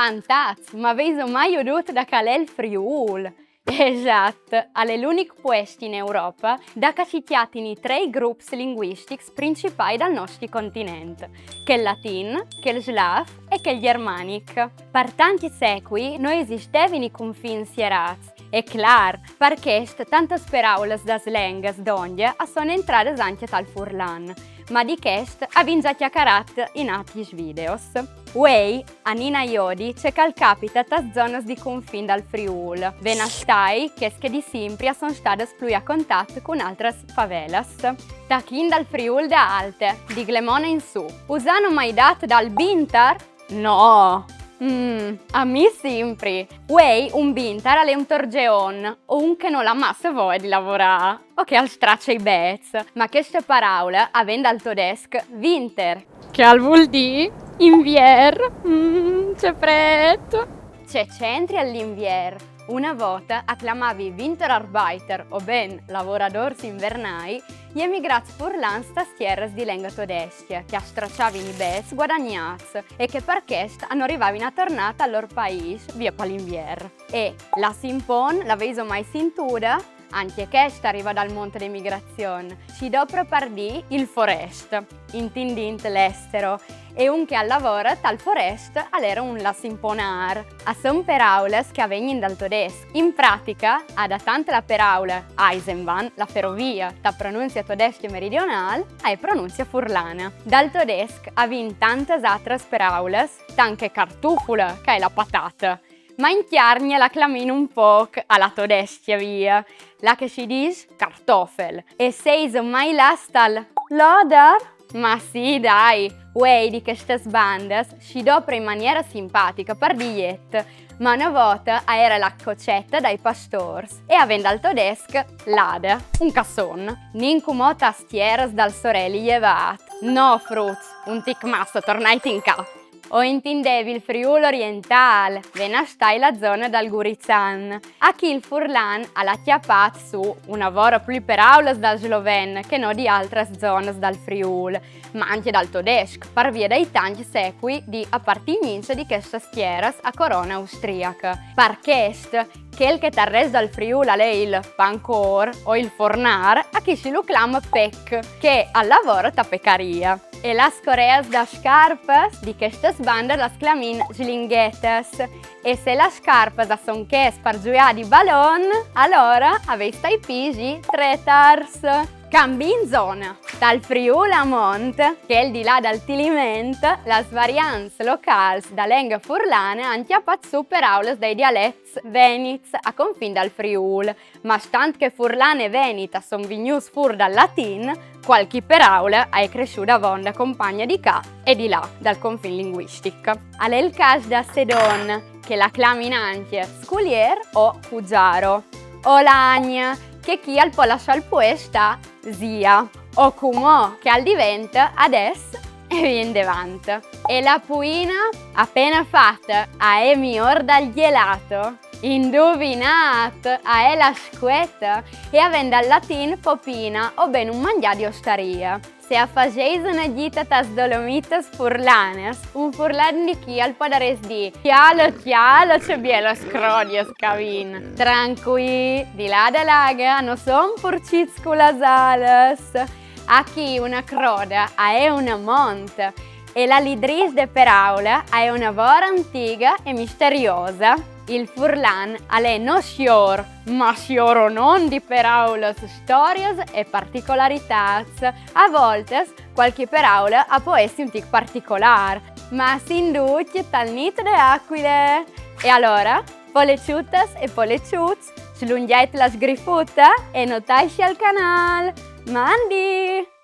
Fantastico, ma avete mai udito da qual è il Friul? Esatto, è l'unico paese in Europa da che si tiene i tre gruppi linguistici principali del nostro continente, che è il latino, che è il slavo e che è il germanico. Per tanti secoli non esistevano i confini sierati. È chiaro, perché tante parole da slang d'oggi sono entrate anche dal furlan, ma di questo abbiamo già chiacchierato in altri video. Uei, a Nina Iodi c'è che capita da zone di confine dal Friul. Venastai, che di sempre sono state più a contatto con altre favelas. Da chi dal Friul da Alte, di Glemona in su. Usano mai dato dal Bintar? No! A me sempre. Uei, un bintar è un torgeon, o un che non la massa voglia di lavorare, o che al straccia i bez. Ma questa parola, avendo al tedesco, winter, che al vuol dire invier, c'è freddo. C'è centri all'invier. Una volta acclamavi Winterarbeiter, o ben lavoratori invernai, gli emigrati furlans da stierras di lingua tedesca, che stracciavano i bez guadagnati e che per questo hanno arrivato a tornare al loro paese via l'invier. E la Simpon, l'avete mai sentita? Anche questa arriva dal monte d'emigrazione. Ci dopra pardì il forest, intendint l'estero, e un che al lavoro tal forest all'era un la simponar. A son paraules che avvengono dal tedesco. In pratica, ad tante la paraula Eisenbahn, la ferrovia, da pronuncia tedesca meridionale, è pronuncia furlana. Dal tedesco avvengono tante altre paraules, tanche cartufula, che è la patata. Ma in chiarnia la clamino un po' alla tedesca via, la che si dice kartoffel. E sei mai lastal lodar? Ma sì, dai, uei di queste bandes si dopra in maniera simpatica per diet, ma una volta era la cocetta dai pastors e avendo al tedesco lade, un casson. Nincumo tastieras dal sorelli llevat. No, fruz, un tic massa, tornai in ca. O intendevi il Friuli orientale, venastai la zona dal Gurizan. A chi il furlan ha la chiappat su una vora più paraules dal sloven che non di altre zone dal Friuli, ma anche dal tedesco, per via dei tanti secoli di appartenenza di queste stieras a corona austriaca. Per questo, quel che t'arresta dal Friuli è il pancor o il fornar, a chi si lo clama pec, che al lavoro ta peccaria. E las coreas da scarpas di queste bande las clamin slinghetes. E se las scarpas da son ches per giocare di ballon, allora aveste i pigi tretars. Cambi in zona. Dal Friuli a Mont, che è il di là dal Tiliment, le varianze locali da lingua furlana hanno chiappat su paraules dai dialetti venits a confine dal Friuli, ma stant che furlane e venita son vignus fur dal latin, qualche parola è cresciuta a vonda compagna di qua e di là dal confine linguistico. È il caso da Sedon, che la clamin anche sculier o cugiaro, o lagna, che chi al po lasciare il puesta zia, o come che al diventa adesso e viene davanti. E la puina appena fatta a è miglior dal gelato. Indovinato, a è la scuetta e avendo al latin popina o ben un mangià di osteria. Se affageis una gita tas dolomitas furlanes, un furlan di chi al podares di chialo, c'è bielo scrodio scavin. Tranqui, di là da laga, non son purciz con las alas. A chi una croda, a è una monte. E la lidris de paraula è una vora antica e misteriosa. Il furlan è non scior, ma scioro non di paraules, stories e particolarità. A volte qualche parola può essere un tic particolare, ma si induce tal nit de aquile. E allora, poleciutas e poleciuts, slunghiate la sgrifuta e notasci al canale. Mandi!